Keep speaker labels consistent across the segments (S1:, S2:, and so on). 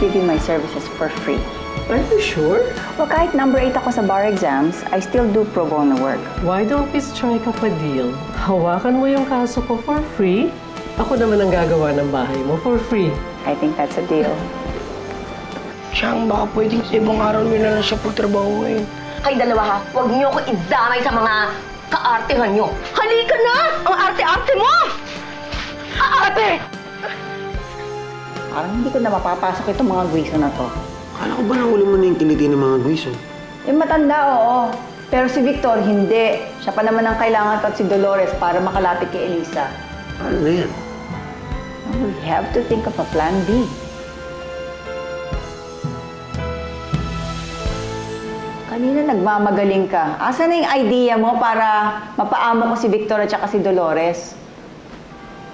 S1: give you my services for free.
S2: Are you sure?
S1: Well, kahit number 8 ako sa bar exams, I still do pro bono work.
S2: Why don't we strike up a deal? Hawakan mo yung kaso ko for free. Ako naman ang gagawa ng bahay mo for free.
S1: I think that's a deal.
S3: Siyang baka pwedeng sa ibang araw nyo na lang siya pagtrabaho ngayon.
S4: Kayo dalawa ha, huwag niyo ko idamay sa mga kaartehan niyo. Halika na! Ang arte-arte mo! Arte!
S1: Parang hindi ko na mapapasok itong mga gwiso na to.
S5: Akala ko ba nahuli mo na yung kiliti ng mga gwiso?
S1: Yung matanda, oo. Pero si Victor, hindi. Siya pa naman ang kailangan at si Dolores para makalapit kay Elisa.
S5: Ano na yan?
S1: We have to think of a plan B. Kanina nagmamagaling ka. Asa na yung idea mo para mapaamo ko si Victor at saka si Dolores?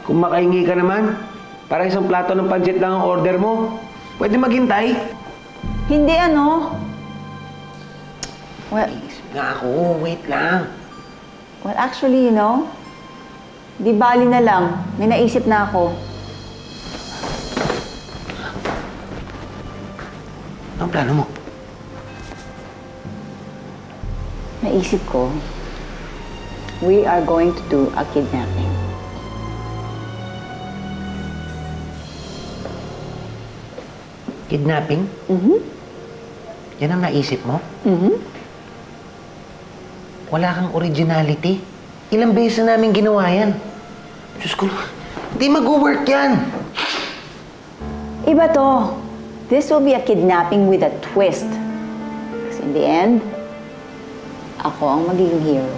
S5: Kung makahingi ka naman, para isang plato ng pancit lang ang order mo, pwede maghintay.
S1: Hindi ano. Well,
S5: Isip nga ako, wait lang.
S1: well, actually, you know, di bali na lang. May naisip na ako.
S5: Anong plano mo?
S1: Naisip ko, we are going to do a kidnapping.
S5: Kidnapping? Yan ang naisip mo? Wala kang originality. Ilang beses na namin ginawa yan. Diyos ko, hindi mag-work yan.
S1: Iba to. This will be a kidnapping with a twist. Kasi in the end, ako ang magiging hero.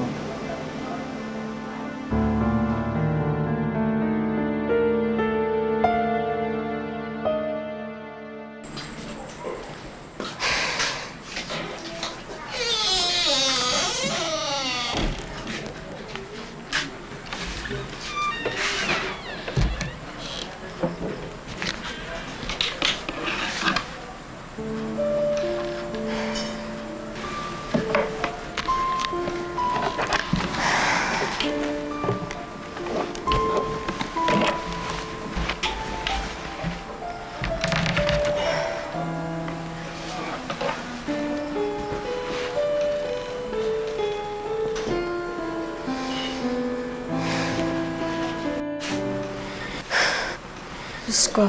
S6: Diyos ko,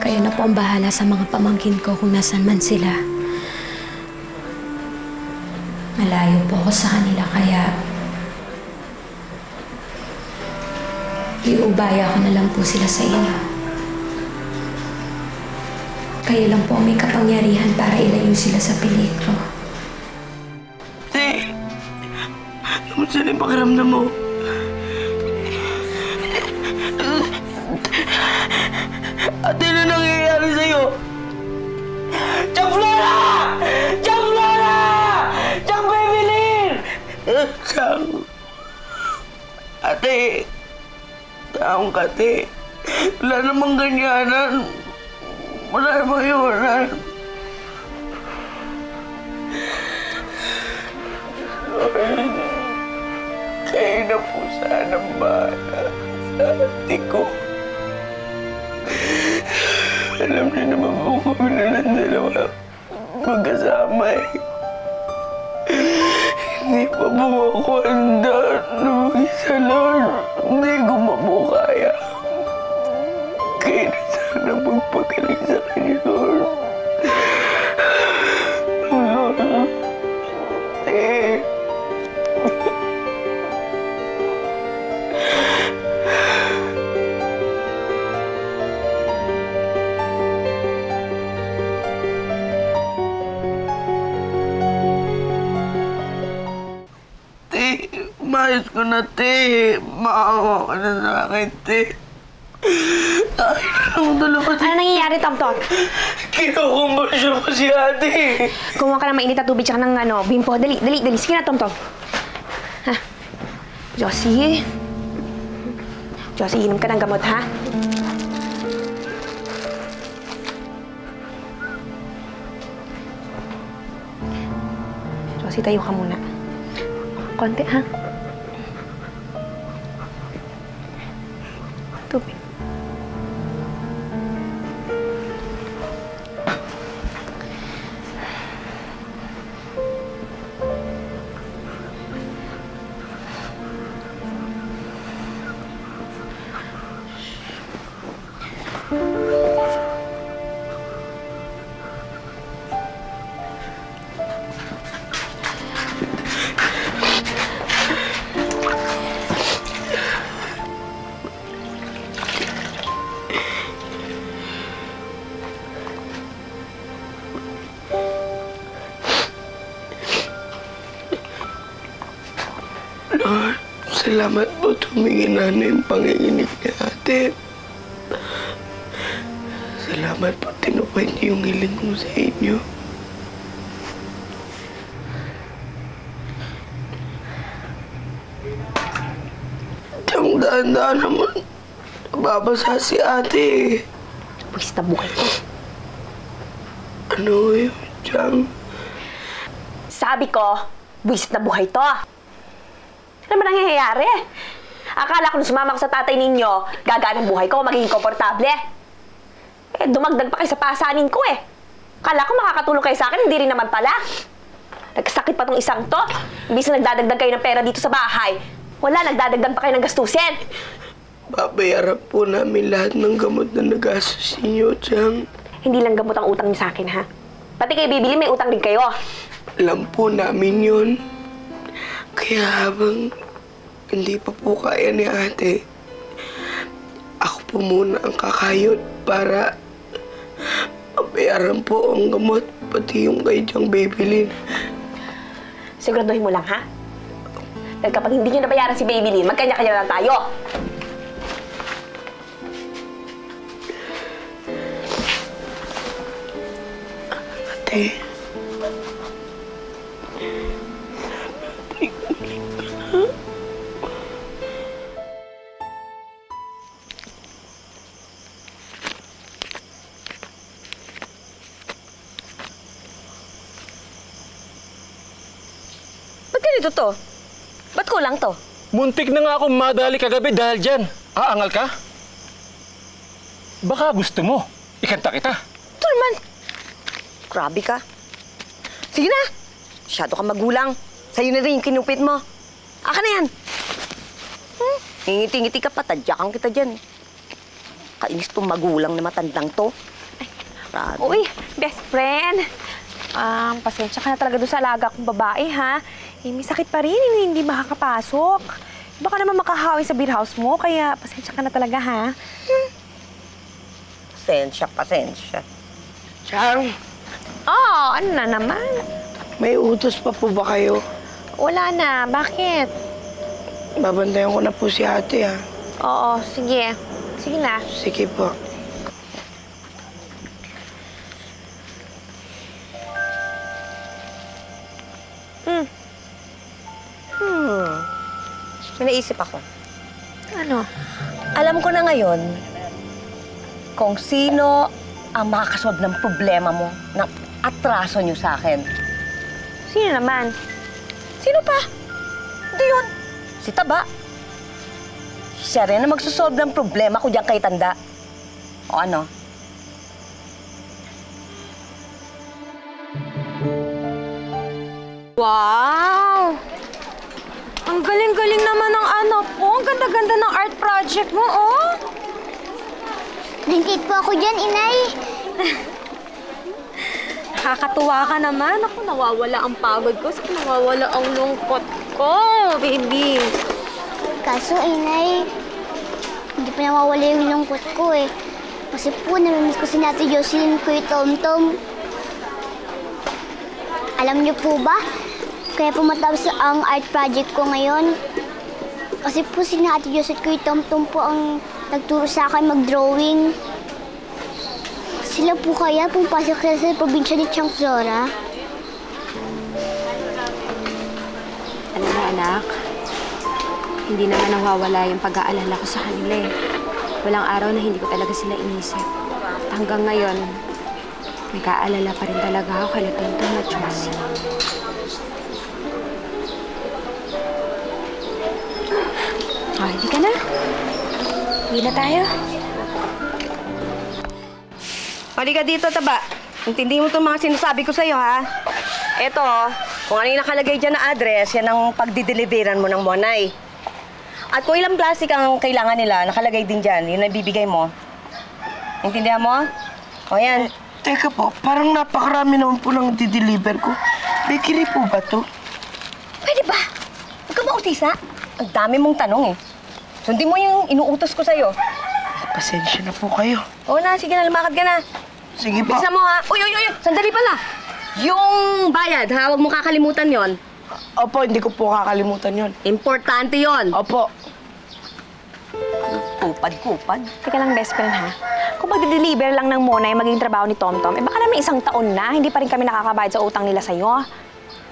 S6: kayo na po ang bahala sa mga pamangkin ko kung nasan man sila. Malayo po ako sa kanila kaya iubaya ko na lang po sila sa inyo. Kayo lang po ang may kapangyarihan para ilayo sila sa peligro.
S3: Ate, kamusta na yung pakiramdam mo? Ate, ano nangyayari sa'yo? Jack Flora! Jack Flora! Jack Bebelin! Jack! Ate! Taong ka, ate. Wala namang ganyanan. Wala namang iwanan. Lord, kayo na po sanang bahala sa ate ko. Alam niyo naman po kami na lang dalawa magkasama eh. Hindi pa po ako handa na mag-isa, Lord. Hindi ko mapukaya. Kaya na sana magpagaling sa kanya, Lord. Lord, eh. Maayos ko na, te. Maawa ka na sa akin, te. Ay, anong dalawa, te?
S4: Ano nangyayari, Tom-Tom?
S3: Kinukumbulsyon ko si ate.
S4: Kumuha ka ng mainit na tubig tsaka ng bimpo. Dali, dali, dali. Sige na, Tom-Tom. Ha? Josie? Josie, inom ka ng gamot, ha? Josie, tayo ka muna. Konti, ha? Tubig.
S3: Lord, salamat po tumingin na yung panginginig ni ate. Salamat po tinupay niyo yung hiling ko sa inyo. Tiyang daan-daan naman. Babasa si ate.
S4: Pwis na buhay ko.
S3: Ano yun, Tiyang?
S4: Sabi ko, buwis na buhay to. Ano ba nangyayari? Akala ko nung sumama ko sa tatay ninyo, gagaan ang buhay ko, magiging komportable. Eh, dumagdag pa kayo sa pasanin ko eh. Akala ko makakatulong kayo sa akin, hindi rin naman pala. Nagkasakit pa tong isang to. Imbis na nagdadagdag kayo ng pera dito sa bahay, wala, nagdadagdag pa kayo ng gastusin.
S3: Babayaran po namin lahat ng gamot na nagastos ninyo, Tiyang.
S4: Hindi lang gamot ang utang niyo sa akin, ha? Pati kayo bibili, may utang din kayo.
S3: Alam po namin yun. Kaya habang hindi pa po kaya ni ate, ako po muna ang kakayod para mabayaran po ang gamot, pati yung kay Tiyang Babylin.
S4: Siguraduhin mo lang, ha? Dahil kapag hindi nyo nabayaran si Babylin, magkanya-kanya lang tayo.
S3: Ate,
S4: Ba't ganito to? Ba't kulang to?
S7: Muntik na nga akong madali kagabi dahil dyan. Aangal ka? Baka gusto mo. Ikanta kita.
S4: Ito naman. Grabe ka. Sige na. Masyado ka magulang. Sa'yo na rin yung kinupit mo. Aka na yan. Ngiti-ngiti ka pa. Tadyakan kita dyan. Kainis tong magulang na matandang to. Ay, grabe.
S8: Uy, best friend. Pasensya ka na talaga doon sa alaga kong babae, ha? Eh, may sakit pa rin, hindi makakapasok. Baka naman makahawi sa beer house mo, kaya pasensya ka na talaga, ha?
S4: Pasensya.
S3: Tiyang,
S8: Oh, ano na naman?
S3: may utos pa po ba kayo?
S8: Wala na, bakit?
S3: Babantayan ko na po si ate, ha?
S8: Oo, sige. Sige na.
S3: Sige po.
S4: May naisip ako.
S8: Ano?
S4: Alam ko na ngayon kung sino ang makakasolve ng problema mo, ng atraso niyo sa akin.
S8: Sino naman?
S4: Sino pa? Hindi yun. Si Taba. Siya rin ang magsusolve ng problema ko diyan kay Tanda. O ano?
S8: Wow! Ang galing-galing naman ng anak ko. Ang ganda-ganda ng art project mo, oh!
S9: Nangkit po ako dyan, inay.
S8: Nakakatuwa ka naman. Ako, nawawala ang pagod ko. Saka nawawala ang lungkot ko, baby.
S9: Kaso, inay, hindi pa nawawala yung lungkot ko eh. Kasi po, namimiss ko si Ate Jocelyn ko yung Tom-Tom. Alam niyo po ba, kaya po matapos ang art project ko ngayon? Kasi po si Ate Jocelyn ko yung Tom-Tom po ang nagturo sa akin mag-drawing. Sila po kaya pumapasok sila sa probinsya ni Tiang Flora?
S6: Alam mo, anak, hindi naman nawawala yung pag-aalala ko sa kanila eh. Walang araw na hindi ko talaga sila inisip. At hanggang ngayon, nag-aalala pa rin talaga ako kay Tonton at Josie. Oh, hindi ka na. Uwi na tayo.
S4: Halika dito, Taba. Intindi mo itong mga sinasabi ko sa'yo, ha? Eto, kung ano yung nakalagay dyan na address, yan ang pagdideliveran mo ng Monay. At kung ilang plastic ang kailangan nila, nakalagay din dyan, yun ang bibigay mo. Intindihan mo? O yan.
S3: Teka po, parang napakarami naman po ng di-deliver ko. Bakery po ba to?
S4: Pwede ba? Huwag ka mautisa. Ang dami mong tanong eh. Sundin mo yung inuutos ko sa'yo.
S3: Pasensya na po kayo.
S4: Oo na, sige na, lumakad ka na.
S3: Sige po.
S4: Bisa mo ha. Uy! Sandali pala. Yung bayad ha, huwag mo kakalimutan yon.
S3: Opo, hindi ko po kakalimutan yon.
S4: Importante yon.
S3: Opo.
S4: Kupad-kupad.
S8: Teka lang, best friend, ha? Kung magdi-deliver lang ng Mona yung maging trabaho ni Tomtom, baka naman 1 taon na, hindi pa rin kami nakakabayad sa utang nila sa'yo.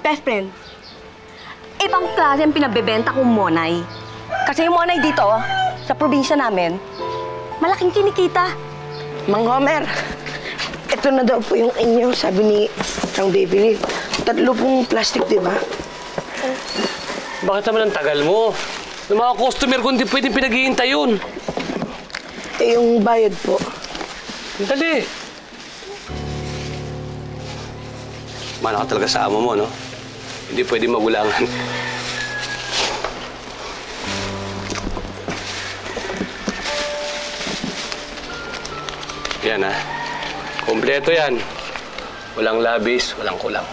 S4: Best friend, ibang klase ang pinabebenta kong Monay. Kasi yung Monay dito, sa probinsya namin, malaking kinikita.
S3: Mang Homer, ito na daw po yung inyo, sabi ni Chang Baby. 3 pong plastic, di ba?
S7: Bakit naman ang tagal mo? Yung mga customer ko hindi pwedeng pinag-iintay yun.
S3: Eh, yung bayad po.
S7: Dali. Mana ka talaga sa amo mo, no? Hindi pwedeng magulangan. Yan, ha? Kompleto yan. Walang labis, walang kulang.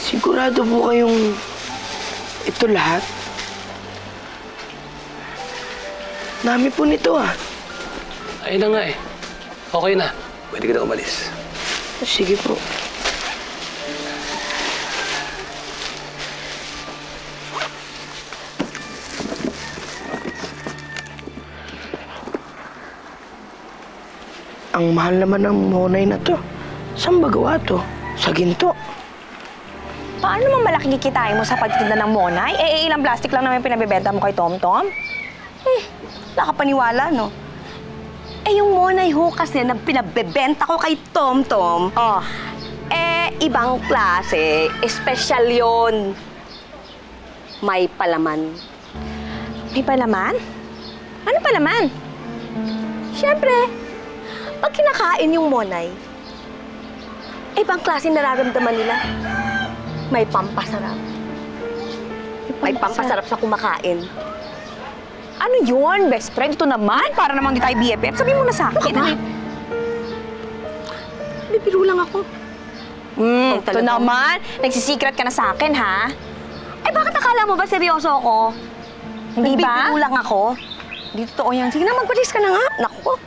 S3: Sigurado po kayong ito lahat? Dami po nito, ah.
S7: Ayun na nga eh. Okay na. Pwede ka na umalis.
S3: Sige po. Ang mahal naman ng Monay na to. Saan ba gawa to? Sa ginto.
S8: Paano naman malaki kikitain mo sa pagtitinda ng Monay? Ilang plastic lang naman pinabibenta mo kay Tomtom?
S4: Nakapaniwala, no? Eh, yung Monay ho kasi na pinabebenta ko kay Tomtom, ibang klase, espesyal yun. May palaman.
S8: May palaman? Ano palaman?
S4: Siyempre, pag kinakain yung Monay, ibang klase nararamdaman nila. May pampasarap. May pampasarap sa kumakain.
S8: Ano yun, best friend? Ito naman, para naman di tayo BFF. Sabihin mo na sa akin, ha?
S4: Bibiro lang ako.
S8: Ito naman, nagsisikret ka na sa akin, ha?
S4: Eh, bakit akala mo ba seryoso ako?
S8: Hindi ba?
S4: Bibiro lang ako. Hindi totoo yan. Sige na, magpalis ka na nga. Naku.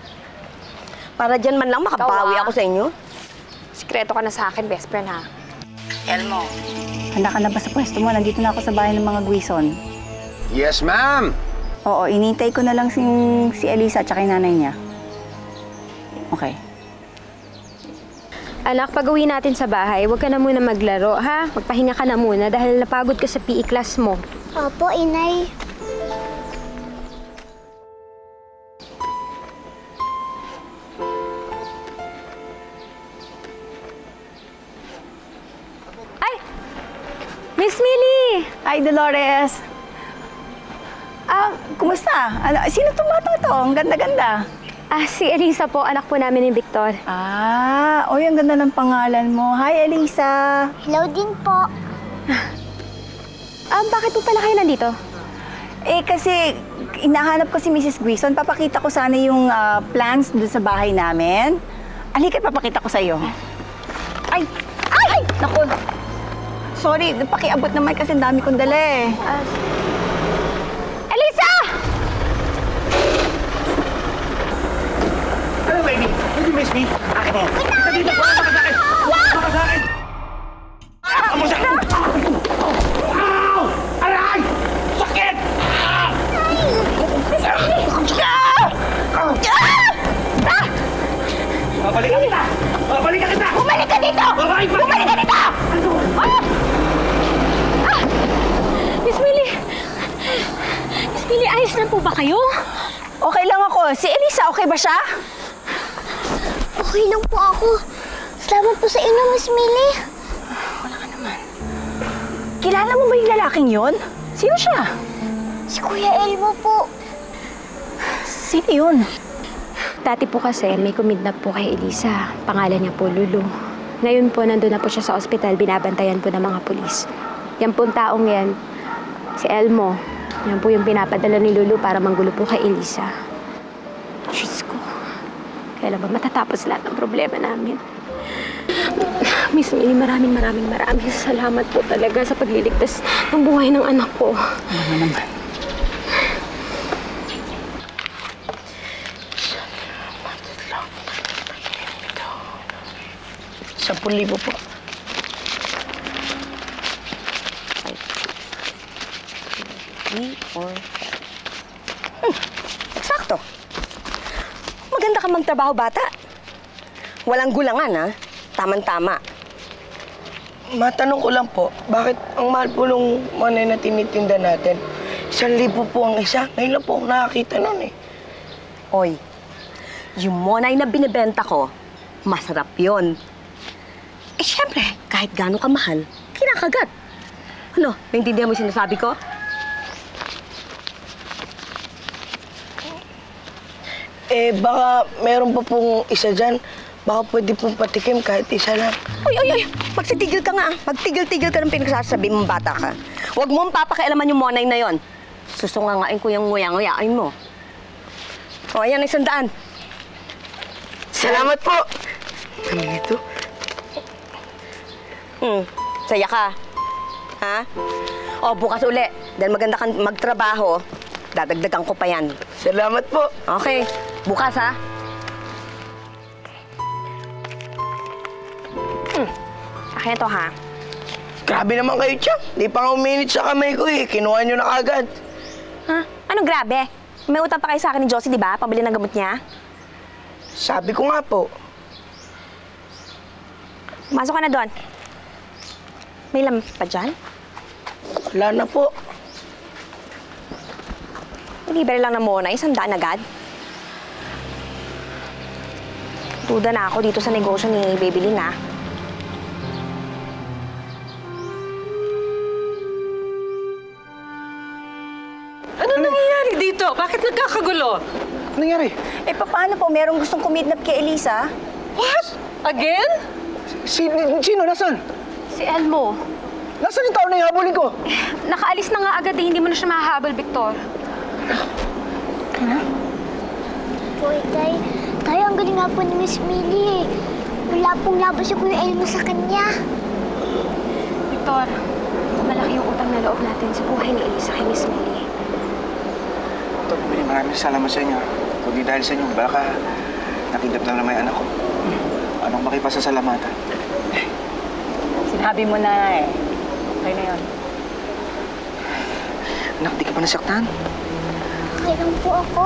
S4: Para dyan man lang makabawi ako sa inyo.
S8: Sikreto ka na sa akin, best friend, ha?
S1: Elmo, handa ka na ba sa pwesto mo? Nandito na ako sa bahay ng mga Guison.
S10: Yes, ma'am!
S1: Oo, inintay ko na lang si Elisa at saka yung nanay niya. Okay.
S6: Anak, pag-uwi natin sa bahay, huwag ka na muna maglaro, ha? Magpahinga ka na muna dahil napagod ka sa PE class mo.
S9: Opo, inay.
S6: Miss Millie!
S1: Hi, Dolores. Kumusta? Sino itong batang to? Ang ganda-ganda.
S6: Si Elisa po, anak po namin ni Victor.
S1: Ang ganda ng pangalan mo. Hi, Elisa.
S9: Hello din po.
S6: Bakit po pala kayo nandito?
S1: Kasi inahanap ko si Mrs. Guison. Papakita ko sana yung plans doon sa bahay namin. Halika, papakita ko sa'yo. Ay! Naku! Sorry, pakiabot naman kasi dami kong dala eh.
S6: Elisa!
S10: Hello, baby. Did you miss me? Akin mo. Kita dito. Baka sa akin. Baka sa akin. Amo sa akin. Ow! Aray! Sakit! Babalikan kita! Babalikan kita!
S6: Bumalik ka dito! Bumalik ka dito! Miss Millie! Miss Millie, ayos na po ba kayo?
S1: Okay lang ako. Si Elisa, okay ba siya?
S9: Okay lang po ako. Salamat po sa inyo, Miss Millie.
S1: Wala ka naman. Kilala mo ba yung lalaking yon? Sino siya?
S9: Si Kuya Elmo po.
S1: Sino yun?
S6: Dati po kasi may kumidnap po kay Elisa. Pangalan niya po Lulu. Ngayon po, nandun na po siya sa ospital. Binabantayan po ng mga pulis. Yan po ang taong yan. Si Elmo. Yan po yung pinapadala ni Lulu para manggulo po kay Elisa. Diyos ko. Kailan ba matatapos lahat ng problema namin? Miss Millie, maraming salamat po talaga sa pagliligtas ng buhay ng anak ko.
S1: Ano naman?
S3: 10,000 po.
S4: 3, 4, 5. Eksakto. Maganda ka magtrabaho, bata. Walang gulangan, ha? Taman-tama.
S3: Matanong ko lang po, bakit ang mahal po nung monay na tinitinda natin? 1,000 po ang isa. Ngayon lang po ako nakakita nun eh.
S4: Oy, yung monay na binibenta ko, masarap yon. Eh, syempre, kahit gaano kamahal, kinakagat. Ano, naintindihan mo yung sinasabi ko?
S3: Eh, baka meron pa pong isa dyan. Baka pwede pong patikim kahit isa lang.
S4: Uy! Magsitigil ka nga, ah. Magtigil-tigil ka ng pinagsasabi mong bata ka. Huwag mo papakialaman yung monay na yon. Susungangain ko yung nguya-nguyain mo. O, ayan, 100.
S3: Salamat po! Ano ito?
S4: Saya ka. Ha? O, bukas uli. Dahil maganda kang magtrabaho, dadagdagan ko pa yan.
S3: Salamat po!
S4: Okay, bukas ha. Akin ito ha.
S3: Grabe naman kayo, Chang. Di pa nga uminit sa kamay ko eh. Kinuha nyo na agad.
S4: Ha? Anong grabe? May utang pa kayo sa akin ni Josie, di ba? Pabili ng gamot niya.
S3: Sabi ko nga po.
S4: Masok ka na doon. May lam pa dyan?
S3: Wala na po.
S4: Libre lang na muna, 100 agad. Duda na ako dito sa negosyo ni Baby Lynn, ha?
S2: Ano nangyayari dito? Bakit nagkakagulo?
S10: Ano nangyari?
S1: Eh, paano po? Merong gustong kumidnap kay Elisa?
S2: What? Again?
S10: Sino? Nasaan?
S8: Si Elmo.
S10: Nasaan yung tao na ihabulin ko?
S8: Nakaalis na nga agad eh. Hindi mo na siya mahahabol, Victor.
S9: Boy, Tay, ang galing nga po ni Miss Millie eh. Wala pong labas si Kuya Elmo sa kanya.
S8: Victor, malaki yung utang na loob natin sa buhay ni Elisa kay Miss Millie.
S10: Ito, maraming salamat sa inyo. Kundi dahil sa inyo, baka nakidap na naman yung anak ko. Anong makipasasalamatan?
S1: Sinabi mo na eh. Okay na yun.
S10: Anak, di ka pa nasaktan?
S9: Okay lang po ako.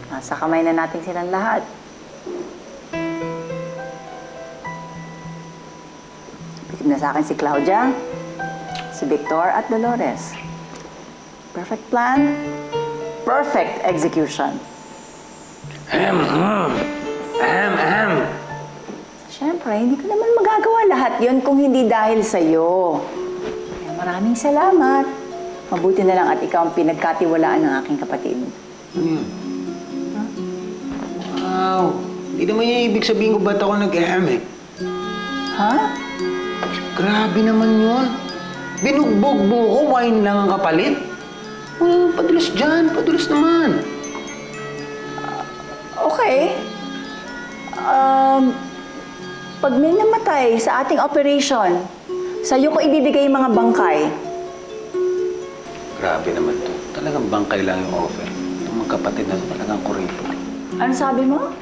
S1: Nasa kamay na natin silang lahat. Bigyan na sa akin si Claudia, si Victor at Dolores. Perfect plan, perfect execution. Siyempre, hindi ko naman magagawa lahat yon kung hindi dahil sa'yo. Kaya maraming salamat. Mabuti na lang at ikaw ang pinagkatiwalaan ng aking kapatid.
S5: Wow! Hindi naman yung ibig sabihin ko ba't ako nag-ahem eh.
S1: Ha?
S5: Grabe naman yun. Binugbog mo ko, wine lang ang kapalit. Well, padulas dyan, padulas naman.
S1: Okay. Pag may namatay sa ating operation, sa'yo ko ibibigay yung mga bangkay.
S5: Grabe naman to. Talagang bangkay lang yung offer. Itong magkapatid na to, talagang kurito.
S1: Ano sabi mo?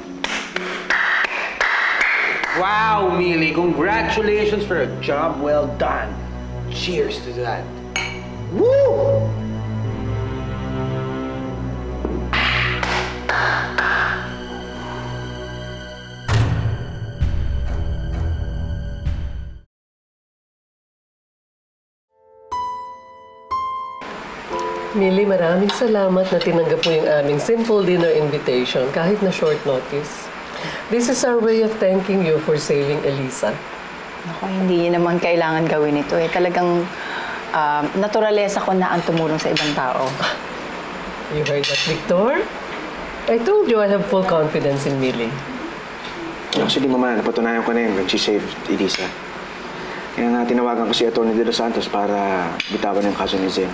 S5: Wow, Millie! Congratulations for a job well done. Cheers to that. Woo!
S2: Millie, maraming salamat na tinanggap mo yung aming simple dinner invitation kahit na short notice. This is our way of thanking you for saving Elisa.
S1: Ako, hindi niyo naman kailangan gawin ito eh. Talagang naturalesa ko na ang tumulong sa ibang tao.
S2: You heard that, Victor? I told you I have full confidence in Millie.
S10: Actually, Mama, napatunayan ko na yun when she saved Elisa. Kaya nga tinawagan ko si Atty. De Los Santos para bitawan yung kaso ni Zen.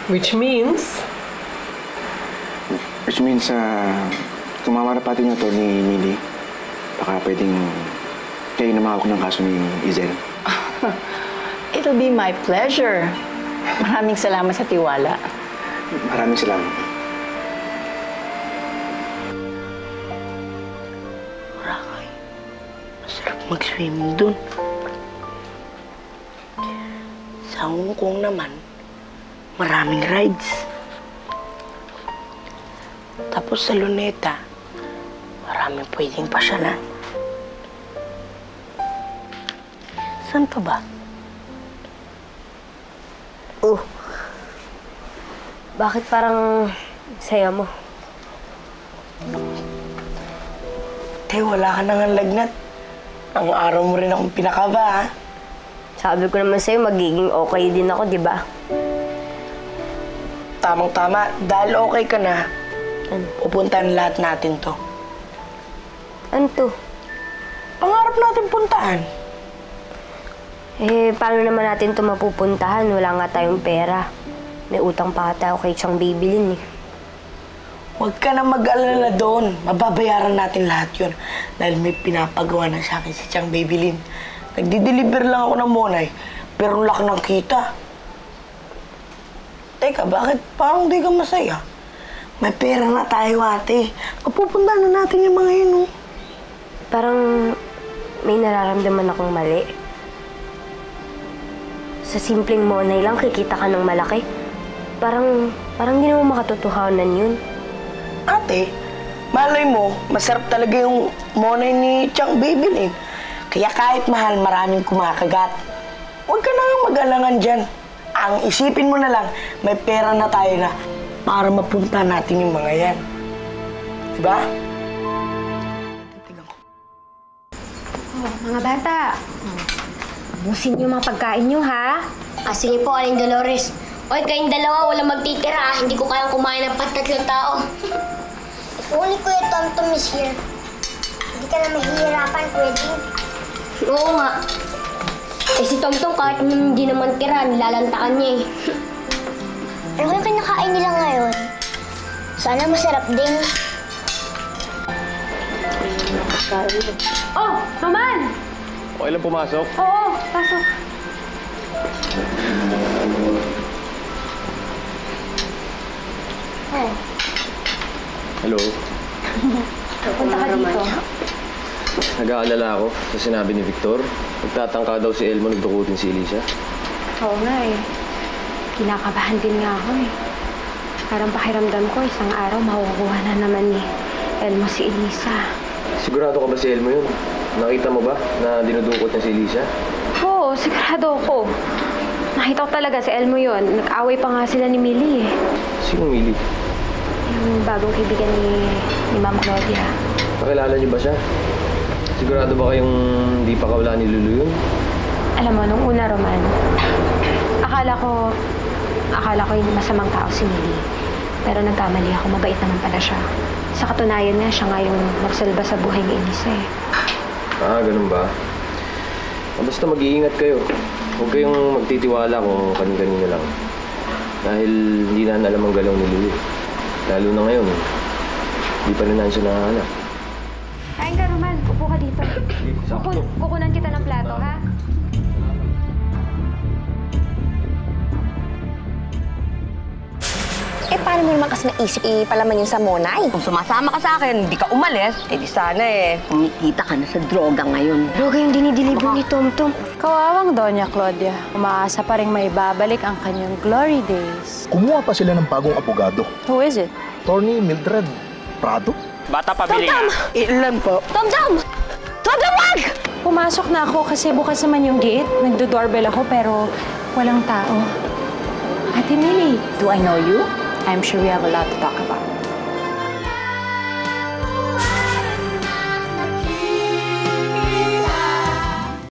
S2: Which means?
S10: Kung mamarapati niyo to ni Millie, baka pwedeng kayo na mahawak ng kaso ni Izel.
S1: It'll be my pleasure. Maraming salamat sa tiwala.
S10: Maraming salamat.
S3: swimming dun. Sa Hong Kong naman, maraming rides. Tapos sa Luneta, maraming pwedeng pasyalan. Saan pa ba?
S6: Oh. Bakit parang saya mo?
S3: Te, wala ka nang lagnat. Ang araw mo rin akong pinakaba, ha?
S6: Sabi ko naman sa'yo, magiging okay din ako, di ba?
S3: Tamang-tama, dahil okay ka na, pupuntahan lahat natin to.
S6: Ano to?
S3: Pangarap natin puntahan.
S6: Eh, paano naman natin ito mapupuntahan? Wala nga tayong pera. May utang pa tayo kay Chang Babylin eh.
S3: Huwag ka na mag-alala doon. Mababayaran natin lahat yun. Dahil may pinapagawa na sa akin si Chang Babylin. Nagdi-deliver lang ako ng monay, pero ang laki ng kita. Teka, bakit parang di ka masaya? May pera na tayo, ate. Mapupuntahan na natin yung mga yun, oh.
S6: Parang may nararamdaman akong mali. Sa simpleng monay lang, kikita ka ng malaki. Parang di naman makatotohanan yun.
S3: Ate, malay mo, masarap talaga yung monay ni Chang Babylin. Kaya kahit mahal, maraming kumakagat. Huwag ka na nga mag-alangan dyan. Ang isipin mo na lang, may pera na tayo na para mapunta natin yung mga yan. Diba?
S8: Oh, mga bata. Busin niyo mga pagkain niyo, ha?
S9: Sige po, Aling Dolores. Oy, kayong dalawa, walang magtitira, ah. Hindi ko kayang kumain ng 4 tao. If only Kuya Tom is here. Hindi ka na mahihirapan, Kuya Jing. Oo nga. Eh si Tom kahit hindi naman tira, nilalantakan niya eh. Ano yung kinakain nila ngayon? Sana masarap din.
S8: Oh, Roman!
S7: Okay lang pumasok?
S8: Oo, pasok. Oh,
S11: Hello.
S8: punta ka dito.
S11: Nag-aalala ako sa sinabi ni Victor. Nagtatangka daw si Elmo nagdukutin si Elisa.
S8: Oo nga eh. Kinakabahan din nga ako eh. Parang pakiramdam ko, isang araw makukuha na naman ni Elmo si Elisa.
S11: Sigurado ka ba si Elmo yun? Nakita mo ba na dinudukot niya si Elisa?
S8: Oo, sigurado ako. Nakita ko talaga si Elmo yun. Nag-away pa nga sila ni Millie eh.
S11: Sino Millie?
S8: Yung bagong kaibigan ni Ma'am Claudia.
S11: Pakilala niyo ba siya? Sigurado ba kayong di pa kawala ni Lulu yun?
S8: Alam mo, nung una, Roman, akala ko yung masamang tao si Millie. Pero nagkamali ako, mabait naman pala siya. Sa katunayan nga, siya nga yung nagsalba sa buhay ni Elisa eh.
S11: Ah, ganun ba? Basta mag-iingat kayo. Huwag kayong magtitiwala kung kanin-kanina lang. Dahil hindi na alam ang galaw ni Lulu. Lalo na ngayon, hindi pa na siya nahanap.
S8: Kain ka, Roman. Upo ka dito. Kukunan kita ng plato, ha?
S4: Eh, paano mo naman kasi naisip ipalaman yun sa Monay? Kung sumasama ka sa akin, hindi ka umalis, eh di sana eh, kumikita ka na sa droga ngayon.
S6: Droga yung dinideliver ni Tom.
S12: Kawawang Doña Claudia, umaasa pa rin may babalik ang kanyang glory days.
S13: Kumuha pa sila ng bagong abogado.
S12: Who is it?
S13: Attorney Mildred Prado.
S7: Bata pabili nga.
S3: Ilan po?
S4: Tom! Wag!
S12: Pumasok na ako kasi bukas naman yung gate. Nagdo-doorbell ako pero walang tao. Ate Millie, do I know you? I'm sure we have a lot to talk about.